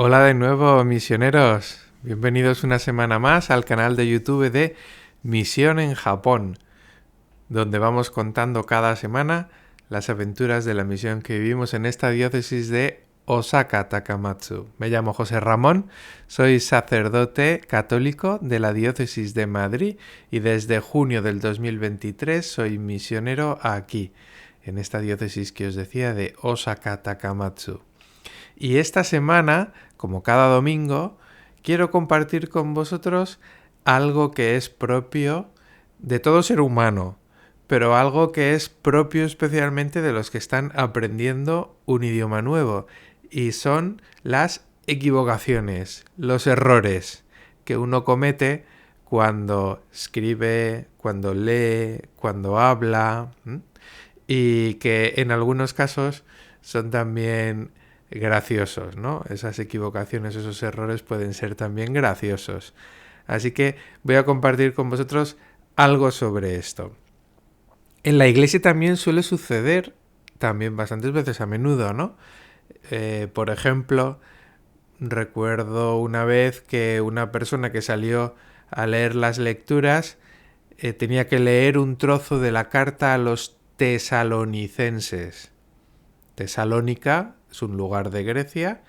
Hola de nuevo, misioneros. Bienvenidos una semana más al canal de YouTube de Misión en Japón, donde vamos contando cada semana las aventuras de la misión que vivimos en esta diócesis de Osaka Takamatsu. Me llamo José Ramón, soy sacerdote católico de la diócesis de Madrid y desde junio del 2023 soy misionero aquí, en esta diócesis que os decía de Osaka Takamatsu. Y esta semana, como cada domingo, quiero compartir con vosotros algo que es propio de todo ser humano, pero algo que es propio especialmente de los que están aprendiendo un idioma nuevo, y son las equivocaciones, los errores que uno comete cuando escribe, cuando lee, cuando habla, y que en algunos casos son también graciosos, ¿no? Esas equivocaciones, esos errores pueden ser también graciosos. Así que voy a compartir con vosotros algo sobre esto. En la iglesia también suele suceder, también bastantes veces a menudo, ¿no? Por ejemplo, recuerdo una vez que una persona que salió a leer las lecturas tenía que leer un trozo de la carta a los tesalonicenses. Tesalónica es un lugar de Grecia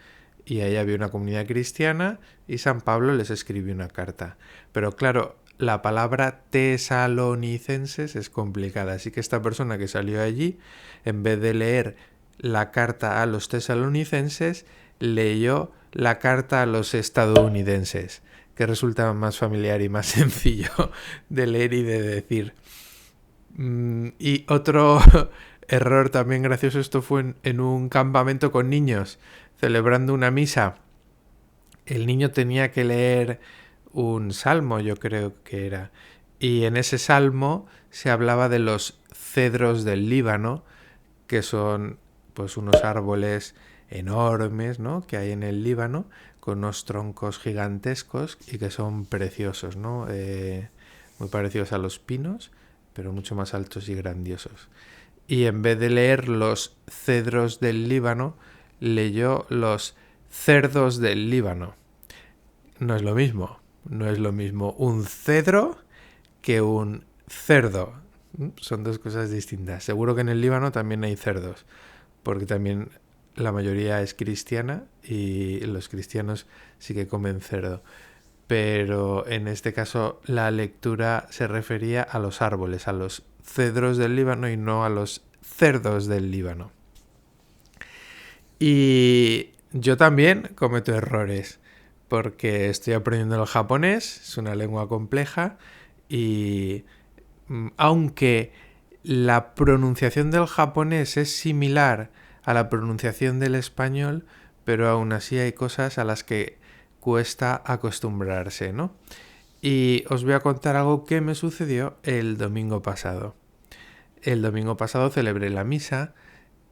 y ahí había una comunidad cristiana y San Pablo les escribió una carta. Pero claro, la palabra tesalonicenses es complicada, así que esta persona que salió allí, en vez de leer la carta a los tesalonicenses, leyó la carta a los estadounidenses, que resulta más familiar y más sencillo de leer y de decir. Y otro error también gracioso, esto fue en un campamento con niños, celebrando una misa. El niño tenía que leer un salmo, yo creo que era, y en ese salmo se hablaba de los cedros del Líbano, que son pues unos árboles enormes, ¿no?, que hay en el Líbano, con unos troncos gigantescos y que son preciosos, ¿no? Muy parecidos a los pinos, pero mucho más altos y grandiosos. Y en vez de leer los cedros del Líbano, leyó los cerdos del Líbano. No es lo mismo, no es lo mismo un cedro que un cerdo. Son dos cosas distintas. Seguro que en el Líbano también hay cerdos, porque también la mayoría es cristiana y los cristianos sí que comen cerdo. Pero en este caso la lectura se refería a los árboles, a los cedros del Líbano y no a los cerdos del Líbano. Y yo también cometo errores, porque estoy aprendiendo el japonés, es una lengua compleja y aunque la pronunciación del japonés es similar a la pronunciación del español, pero aún así hay cosas a las que cuesta acostumbrarse, ¿no? Y os voy a contar algo que me sucedió el domingo pasado. El domingo pasado celebré la misa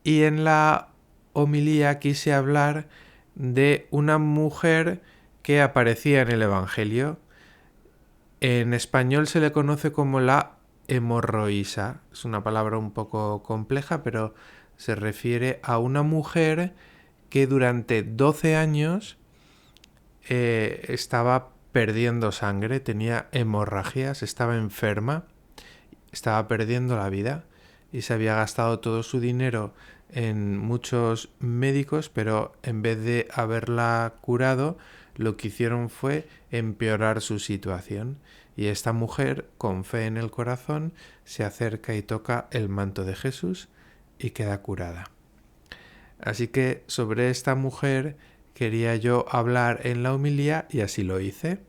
y en la homilía quise hablar de una mujer que aparecía en el Evangelio. En español se le conoce como la hemorroísa. Es una palabra un poco compleja, pero se refiere a una mujer que durante 12 años estaba perdiendo sangre, tenía hemorragias, estaba enferma, estaba perdiendo la vida y se había gastado todo su dinero en muchos médicos, pero en vez de haberla curado, lo que hicieron fue empeorar su situación. Y esta mujer, con fe en el corazón, se acerca y toca el manto de Jesús y queda curada. Así que sobre esta mujer quería yo hablar en la homilía y así lo hice.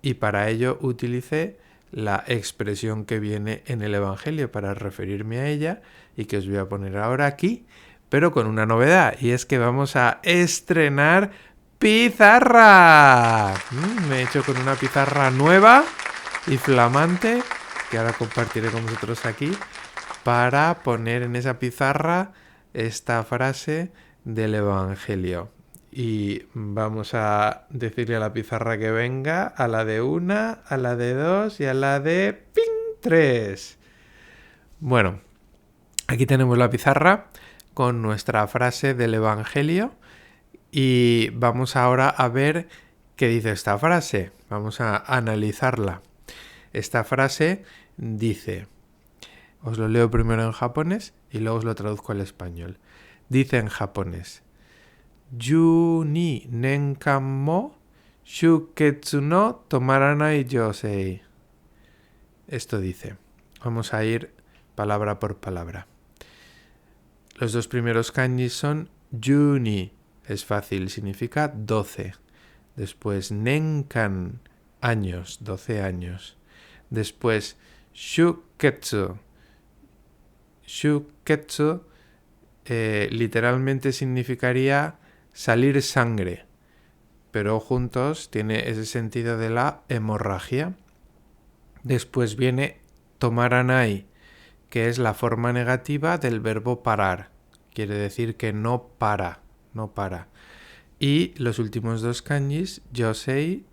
Y para ello utilicé la expresión que viene en el Evangelio para referirme a ella y que os voy a poner ahora aquí, pero con una novedad, y es que vamos a estrenar pizarra. Me he hecho con una pizarra nueva y flamante que ahora compartiré con vosotros aquí para poner en esa pizarra esta frase del Evangelio. Y vamos a decirle a la pizarra que venga, a la de 1, a la de 2 y a la de ¡ping! 3. Bueno, aquí tenemos la pizarra con nuestra frase del Evangelio Y vamos ahora a ver qué dice esta frase. Vamos a analizarla. Esta frase dice, os lo leo primero en japonés y luego os lo traduzco al español. Dice en japonés, Yu ni nenkan mo shuketsu no tomaranai yosei. Esto dice, vamos a ir palabra por palabra. Los dos primeros kanjis son Juni, es fácil, significa 12. Después Nenkan, años, 12 años. Después Shuketsu. Shuketsu literalmente significaría salir sangre, pero juntos tiene ese sentido de la hemorragia. Después viene tomaranai, que es la forma negativa del verbo parar. Quiere decir que no para. Y los últimos dos kanjis, yosei,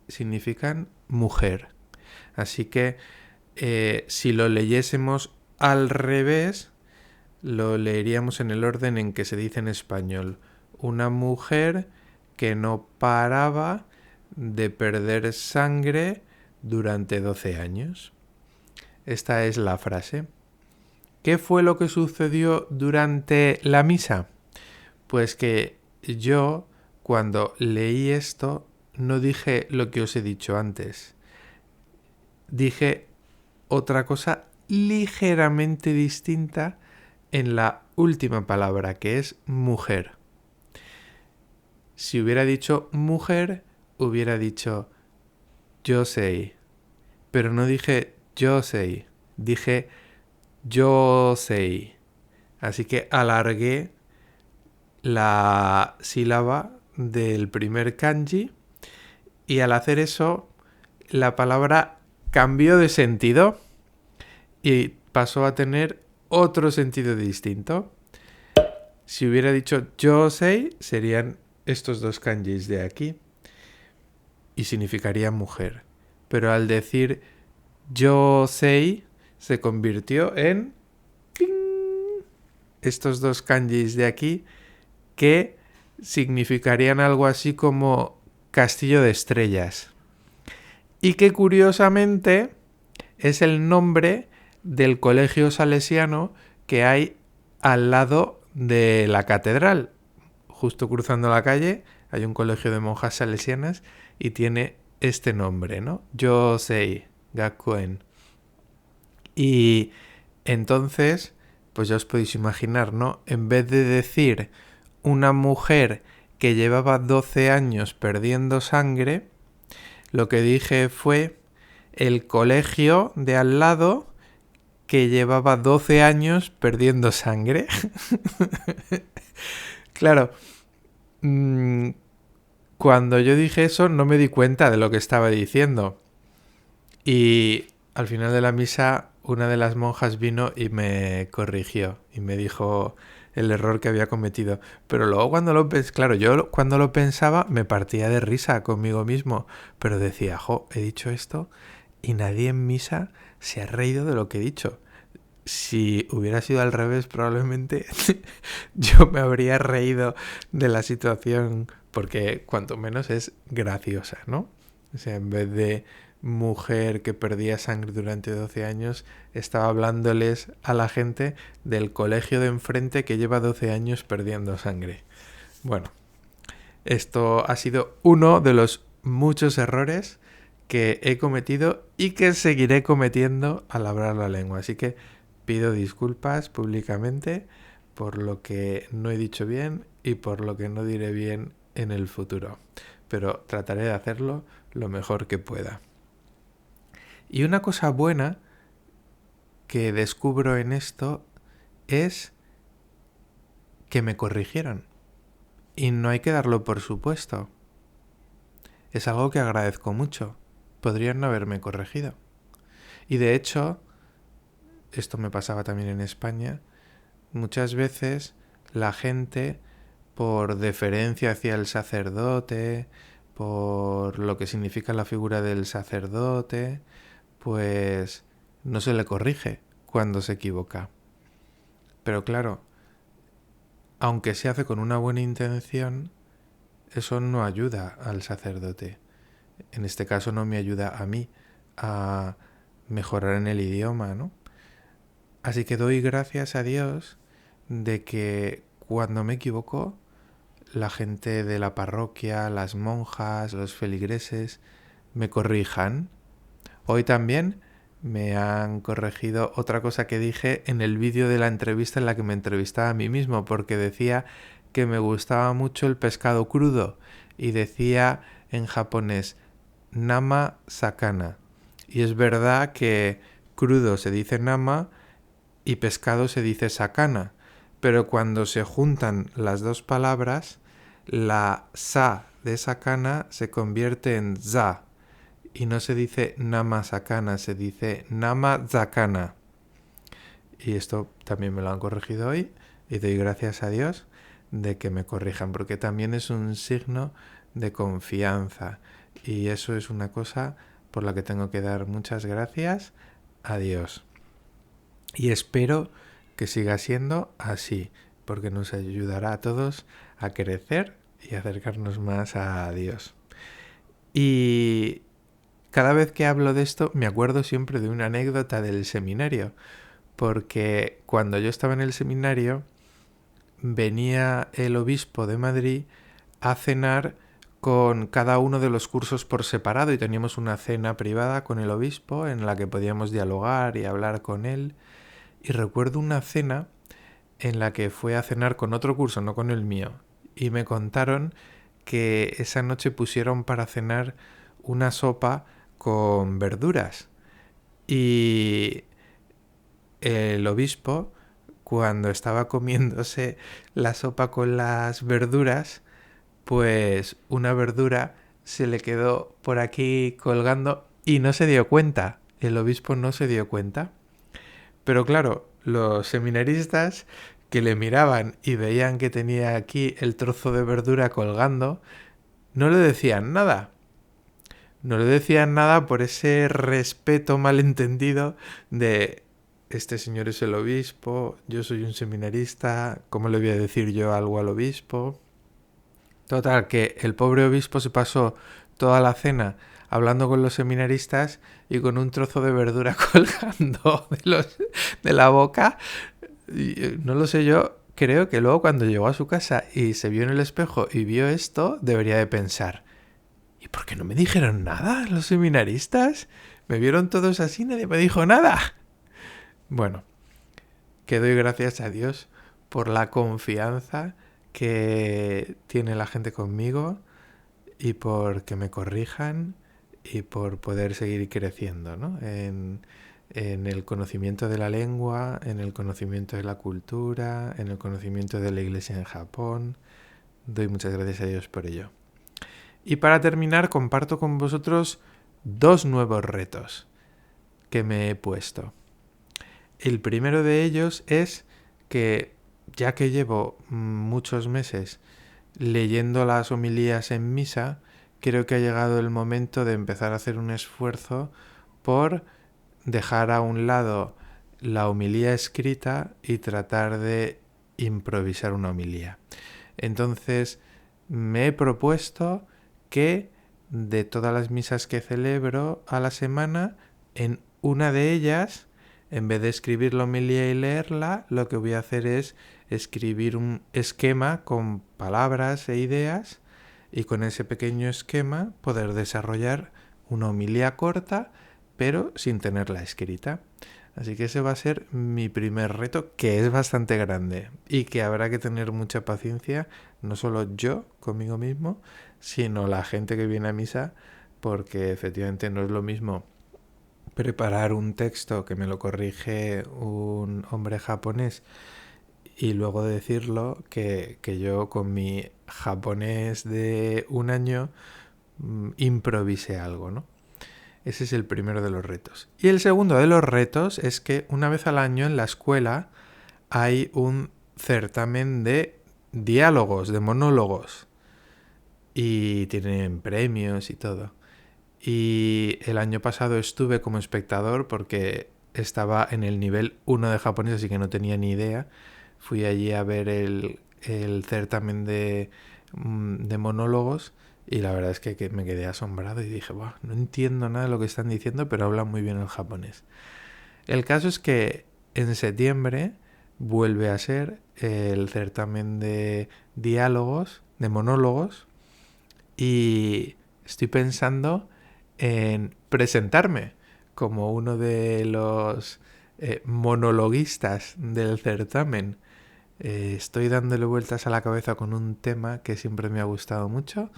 significan mujer. Así que si lo leyésemos al revés, lo leeríamos en el orden en que se dice en español. Una mujer que no paraba de perder sangre durante 12 años. Esta es la frase. ¿Qué fue lo que sucedió durante la misa? Pues que yo, cuando leí esto, no dije lo que os he dicho antes. Dije otra cosa ligeramente distinta en la última palabra, que es mujer. Si hubiera dicho mujer, hubiera dicho yosei. Pero no dije yosei, dije yosei. Así que alargué la sílaba del primer kanji y al hacer eso la palabra cambió de sentido y pasó a tener otro sentido distinto. Si hubiera dicho yosei serían estos dos kanjis de aquí y significaría mujer, pero al decir yosei se convirtió en ¡ping! Estos dos kanjis de aquí que significarían algo así como castillo de estrellas. Y que curiosamente es el nombre del colegio salesiano que hay al lado de la catedral. Justo cruzando la calle hay un colegio de monjas salesianas y tiene este nombre, ¿no? Yosei Gakuen. Y entonces, pues ya os podéis imaginar, ¿no? En vez de decir una mujer que llevaba 12 años perdiendo sangre, lo que dije fue el colegio de al lado que llevaba 12 años perdiendo sangre. Claro, cuando yo dije eso no me di cuenta de lo que estaba diciendo. Y al final de la misa una de las monjas vino y me corrigió y me dijo el error que había cometido. Pero luego cuando yo cuando lo pensaba me partía de risa conmigo mismo. Pero decía, he dicho esto y nadie en misa se ha reído de lo que he dicho. Si hubiera sido al revés, probablemente yo me habría reído de la situación porque cuanto menos es graciosa, ¿no? O sea, en vez de mujer que perdía sangre durante 12 años, estaba hablándoles a la gente del colegio de enfrente que lleva 12 años perdiendo sangre. Bueno, esto ha sido uno de los muchos errores que he cometido y que seguiré cometiendo al hablar la lengua. Así que pido disculpas públicamente por lo que no he dicho bien y por lo que no diré bien en el futuro. Pero trataré de hacerlo lo mejor que pueda. Y una cosa buena que descubro en esto es que me corrigieron. Y no hay que darlo por supuesto. Es algo que agradezco mucho. Podrían no haberme corregido. Y de hecho, esto me pasaba también en España, muchas veces la gente, por deferencia hacia el sacerdote, por lo que significa la figura del sacerdote, pues no se le corrige cuando se equivoca. Pero claro, aunque se hace con una buena intención, eso no ayuda al sacerdote. En este caso no me ayuda a mí a mejorar en el idioma, ¿no? Así que doy gracias a Dios de que cuando me equivoco, la gente de la parroquia, las monjas, los feligreses, me corrijan. Hoy también me han corregido otra cosa que dije en el vídeo de la entrevista en la que me entrevistaba a mí mismo, porque decía que me gustaba mucho el pescado crudo y decía en japonés nama sakana. Y es verdad que crudo se dice nama y pescado se dice sakana, pero cuando se juntan las dos palabras, la sa de sakana se convierte en za y no se dice nama sakana, se dice nama zakana. Y esto también me lo han corregido hoy y doy gracias a Dios de que me corrijan, porque también es un signo de confianza y eso es una cosa por la que tengo que dar muchas gracias a Dios. Y espero que siga siendo así, porque nos ayudará a todos a crecer y acercarnos más a Dios. Y cada vez que hablo de esto me acuerdo siempre de una anécdota del seminario, porque cuando yo estaba en el seminario venía el obispo de Madrid a cenar con cada uno de los cursos por separado y teníamos una cena privada con el obispo en la que podíamos dialogar y hablar con él. Y recuerdo una cena en la que fue a cenar con otro curso, no con el mío, y me contaron que esa noche pusieron para cenar una sopa con verduras. Y el obispo, cuando estaba comiéndose la sopa con las verduras, pues una verdura se le quedó por aquí colgando y no se dio cuenta. El obispo no se dio cuenta. Pero claro, los seminaristas que le miraban y veían que tenía aquí el trozo de verdura colgando, no le decían nada. No le decían nada por ese respeto malentendido de este señor es el obispo, yo soy un seminarista, ¿cómo le voy a decir yo algo al obispo? Total, que el pobre obispo se pasó toda la cena hablando con los seminaristas y con un trozo de verdura colgando de la boca. Y, no lo sé, yo creo que luego cuando llegó a su casa y se vio en el espejo y vio esto, debería de pensar, ¿y por qué no me dijeron nada los seminaristas? Me vieron todos así, nadie me dijo nada. Bueno, que doy gracias a Dios por la confianza que tiene la gente conmigo y por que me corrijan y por poder seguir creciendo, ¿no? En el conocimiento de la lengua, en el conocimiento de la cultura, en el conocimiento de la iglesia en Japón. Doy muchas gracias a Dios por ello. Y para terminar, comparto con vosotros 2 nuevos retos que me he puesto. El primero de ellos es que, ya que llevo muchos meses leyendo las homilías en misa, creo que ha llegado el momento de empezar a hacer un esfuerzo por dejar a un lado la homilía escrita y tratar de improvisar una homilía. Entonces, me he propuesto que de todas las misas que celebro a la semana, en una de ellas, en vez de escribir la homilía y leerla, lo que voy a hacer es escribir un esquema con palabras e ideas y con ese pequeño esquema poder desarrollar una homilía corta, pero sin tenerla escrita. Así que ese va a ser mi primer reto, que es bastante grande y que habrá que tener mucha paciencia, no solo yo conmigo mismo, sino la gente que viene a misa, porque efectivamente no es lo mismo preparar un texto que me lo corrige un hombre japonés y luego decirlo que yo con mi japonés de un año improvise algo, ¿no? Ese es el primero de los retos. Y el segundo de los retos es que una vez al año en la escuela hay un certamen de diálogos, de monólogos. Y tienen premios y todo. Y el año pasado estuve como espectador porque estaba en el nivel 1 de japonés, así que no tenía ni idea. Fui allí a ver el certamen de de monólogos y la verdad es que me quedé asombrado y dije, "Buah, no entiendo nada de lo que están diciendo, pero hablan muy bien el japonés". El caso es que en septiembre vuelve a ser el certamen de diálogos, de monólogos, y estoy pensando en presentarme como uno de los monologuistas del certamen. Estoy dándole vueltas a la cabeza con un tema que siempre me ha gustado mucho,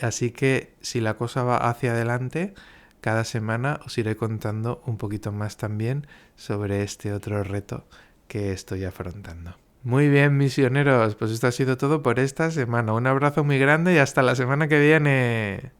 así que si la cosa va hacia adelante, cada semana os iré contando un poquito más también sobre este otro reto que estoy afrontando. Muy bien, misioneros, pues esto ha sido todo por esta semana. Un abrazo muy grande y hasta la semana que viene.